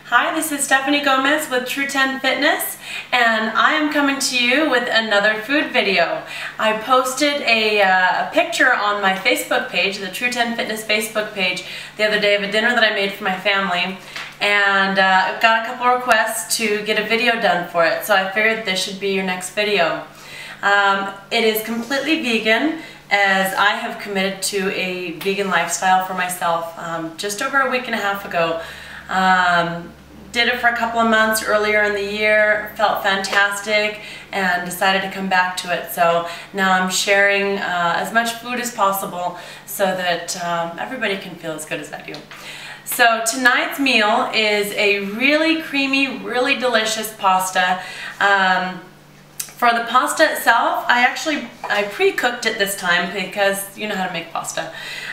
Hi, this is Stephanie Gomez with True 10 Fitness, and I am coming to you with another food video. I posted a picture on my Facebook page, the True 10 Fitness Facebook page, the other day of a dinner that I made for my family, and I've got a couple requests to get a video done for it, so I figured this should be your next video. It is completely vegan, as I have committed to a vegan lifestyle for myself just over a week and a half ago. Did it for a couple of months earlier in the year, felt fantastic, and decided to come back to it. So now I'm sharing as much food as possible so that everybody can feel as good as I do. So tonight's meal is a really creamy, really delicious pasta. For the pasta itself, I pre-cooked it this time because you know how to make pasta.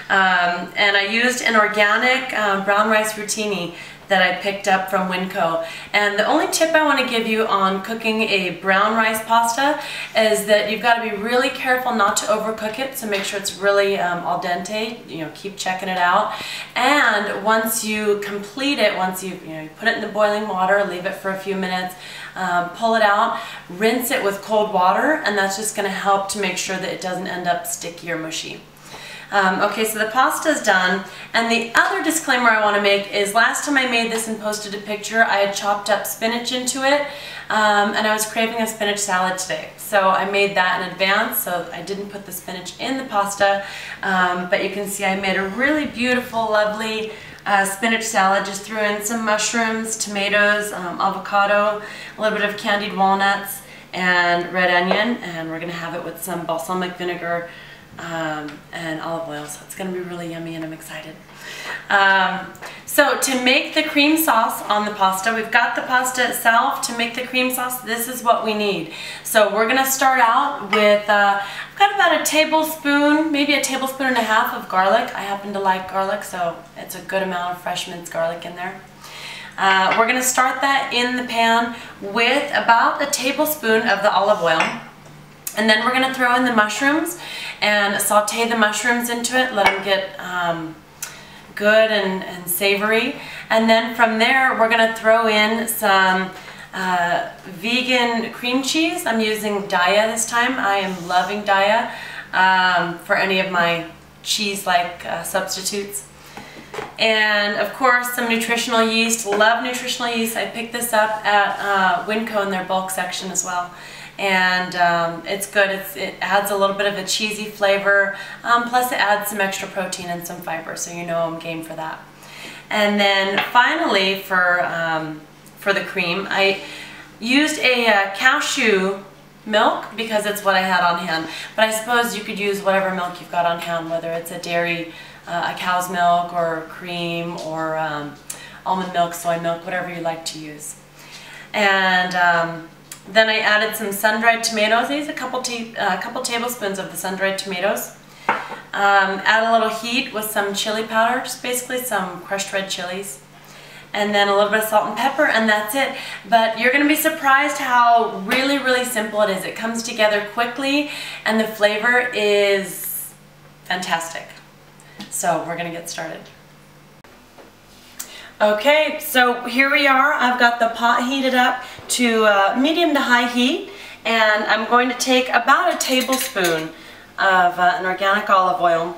And I used an organic brown rice rotini that I picked up from Winco. And the only tip I want to give you on cooking a brown rice pasta is that you've got to be really careful not to overcook it, so make sure it's really al dente, keep checking it out. And once you complete it, once you put it in the boiling water, leave it for a few minutes, pull it out, rinse it with cold water, and that's just going to help to make sure that it doesn't end up sticky or mushy. Okay, so the pasta is done, and the other disclaimer I want to make is last time I made this and posted a picture, I had chopped up spinach into it, and I was craving a spinach salad today. So I made that in advance, so I didn't put the spinach in the pasta, but you can see I made a really beautiful, lovely spinach salad. Just threw in some mushrooms, tomatoes, avocado, a little bit of candied walnuts, and red onion, and we're going to have it with some balsamic vinegar and olive oil, so it's going to be really yummy, and I'm excited. So to make the cream sauce on the pasta, we've got the pasta itself. To make the cream sauce, this is what we need. So we're going to start out with, I've got about a tablespoon, maybe a tablespoon and a half of garlic. I happen to like garlic, so it's a good amount of fresh minced garlic in there. We're going to start that in the pan with about a tablespoon of the olive oil. And then we're going to throw in the mushrooms and saute the mushrooms into it, let them get good and savory. And then from there we're going to throw in some vegan cream cheese. I'm using Daiya this time. I am loving Daiya for any of my cheese-like substitutes. And of course some nutritional yeast. Love nutritional yeast. I picked this up at Winco in their bulk section as well. And it's good. It adds a little bit of a cheesy flavor, plus it adds some extra protein and some fiber, so I'm game for that. And then finally for the cream, I used a cashew milk because it's what I had on hand, but I suppose you could use whatever milk you've got on hand, whether it's a dairy, a cow's milk, or cream, or almond milk, soy milk, whatever you like to use. And then I added some sun-dried tomatoes. I used a couple tablespoons of the sun-dried tomatoes. Add a little heat with some chili powder, just basically some crushed red chilies. And then a little bit of salt and pepper, and that's it. But you're going to be surprised how really, really simple it is. It comes together quickly, and the flavor is fantastic. So we're going to get started. Okay, so here we are. I've got the pot heated up to medium to high heat, and I'm going to take about a tablespoon of an organic olive oil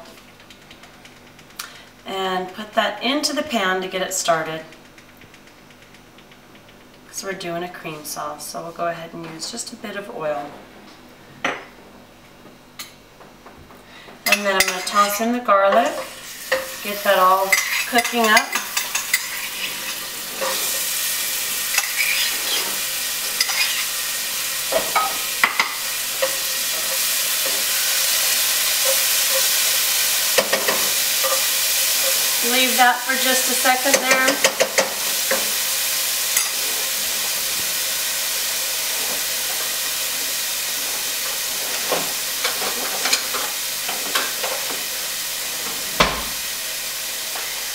and put that into the pan to get it started. So we're doing a cream sauce, so we'll go ahead and use just a bit of oil. And then I'm going to toss in the garlic, get that all cooking up. Leave that for just a second there.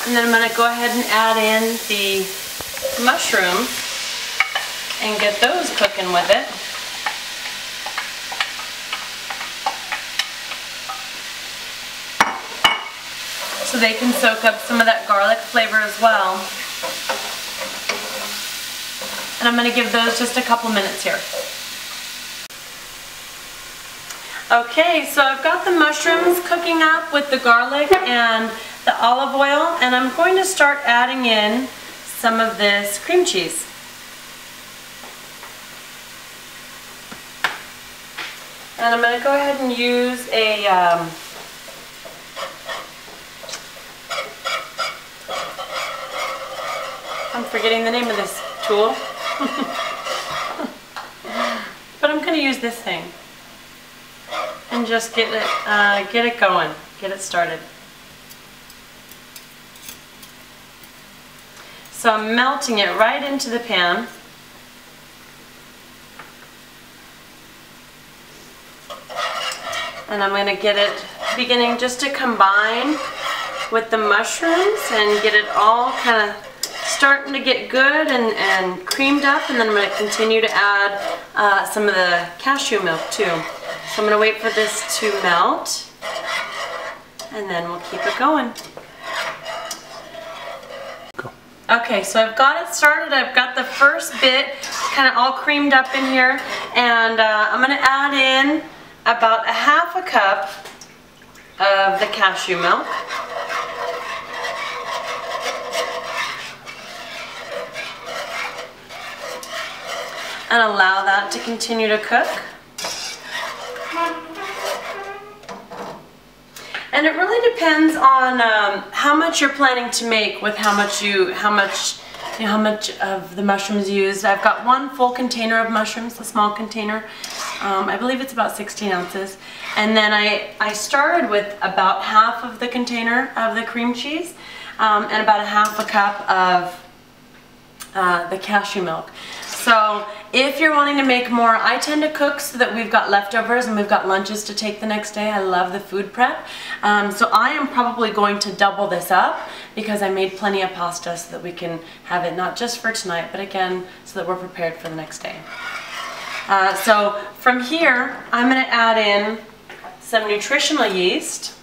And then I'm going to go ahead and add in the mushroom and get those cooking with it. so they can soak up some of that garlic flavor as well. I'm going to give those just a couple minutes here. Okay, so I've got the mushrooms cooking up with the garlic and the olive oil, and I'm going to start adding in some of this cream cheese. And I'm going to go ahead and use a I'm forgetting the name of this tool. But I'm going to use this thing and just get it going, get it started. So I'm melting it right into the pan. And I'm going to get it beginning just to combine with the mushrooms and get it all kind of starting to get good and creamed up, and then I'm going to continue to add some of the cashew milk too. So I'm going to wait for this to melt, and then we'll keep it going. Go. Okay, so I've got it started. I've got the first bit kind of all creamed up in here, and I'm going to add in about a half a cup of the cashew milk. And allow that to continue to cook. And it really depends on how much you're planning to make with how much of the mushrooms used. I've got one full container of mushrooms, the small container. I believe it's about 16 ounces. And then I started with about half of the container of the cream cheese and about a half a cup of the cashew milk. So if you're wanting to make more, I tend to cook so that we've got leftovers and we've got lunches to take the next day. I love the food prep. So I am probably going to double this up because I made plenty of pasta so that we can have it not just for tonight, but again, so that we're prepared for the next day. So from here, I'm going to add in some nutritional yeast.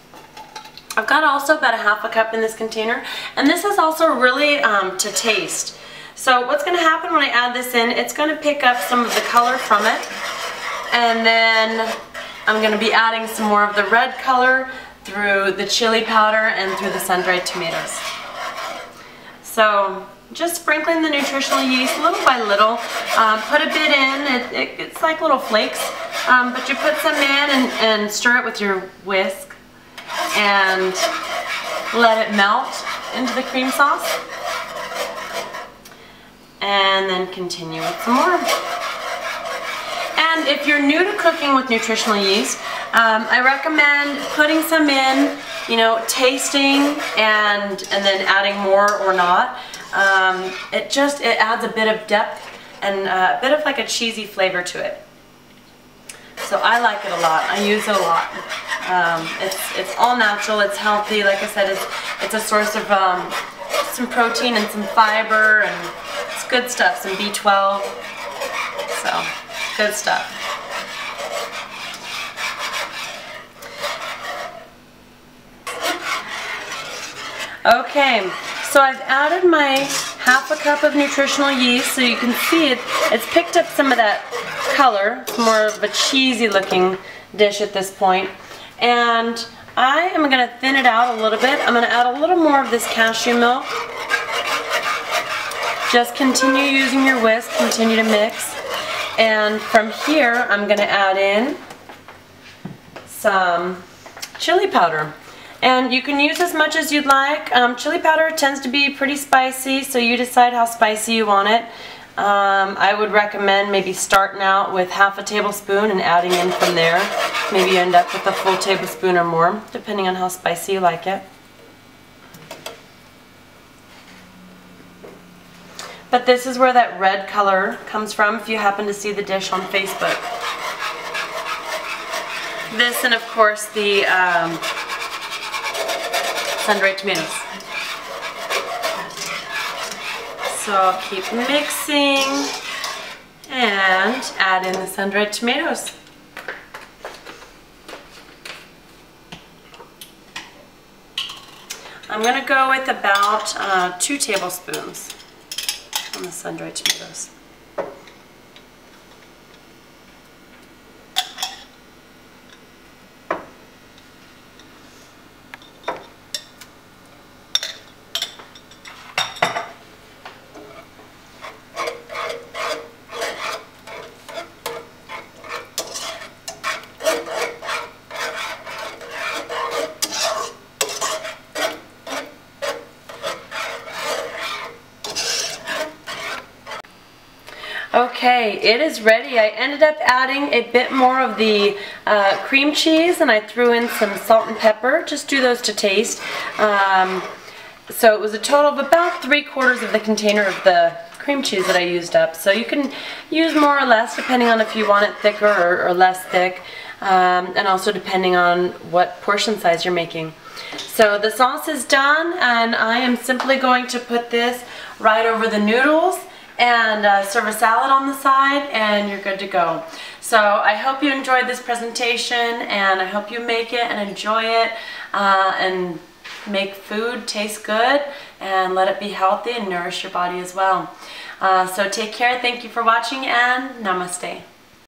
I've got also about a half a cup in this container, and this is also really to taste. So what's going to happen when I add this in, it's going to pick up some of the color from it, and then I'm going to be adding some more of the red color through the chili powder and through the sun-dried tomatoes. So just sprinkling the nutritional yeast little by little. Put a bit in, it's like little flakes, but you put some in and stir it with your whisk and let it melt into the cream sauce. And then continue with some more. And if you're new to cooking with nutritional yeast, I recommend putting some in, you know, tasting and then adding more or not. It adds a bit of depth and a bit of like a cheesy flavor to it. So I like it a lot. I use it a lot. It's all natural. It's healthy. Like I said, it's a source of some protein and some fiber, and it's good stuff. Some B12. So good stuff. Okay, so I've added my half a cup of nutritional yeast, so you can see it's picked up some of that color. It's more of a cheesy looking dish at this point. And I am going to thin it out a little bit. I'm going to add a little more of this cashew milk. Just continue using your whisk, continue to mix. And from here, I'm going to add in some chili powder. And you can use as much as you'd like. Chili powder tends to be pretty spicy, so you decide how spicy you want it. I would recommend maybe starting out with half a tablespoon and adding in from there. Maybe you end up with a full tablespoon or more, depending on how spicy you like it. But this is where that red color comes from if you happen to see the dish on Facebook. This and of course the sun-dried tomatoes. So I'll keep mixing and add in the sun-dried tomatoes. I'm going to go with about 2 tablespoons on the sun-dried tomatoes. Okay, it is ready. I ended up adding a bit more of the cream cheese, and I threw in some salt and pepper. Just do those to taste. So it was a total of about 3/4 of the container of the cream cheese that I used up. So you can use more or less depending on if you want it thicker or less thick, and also depending on what portion size you're making. So the sauce is done, and I am simply going to put this right over the noodles and serve a salad on the side, and you're good to go. So I hope you enjoyed this presentation, and I hope you make it and enjoy it, and make food taste good, and let it be healthy and nourish your body as well. So take care, thank you for watching, and namaste.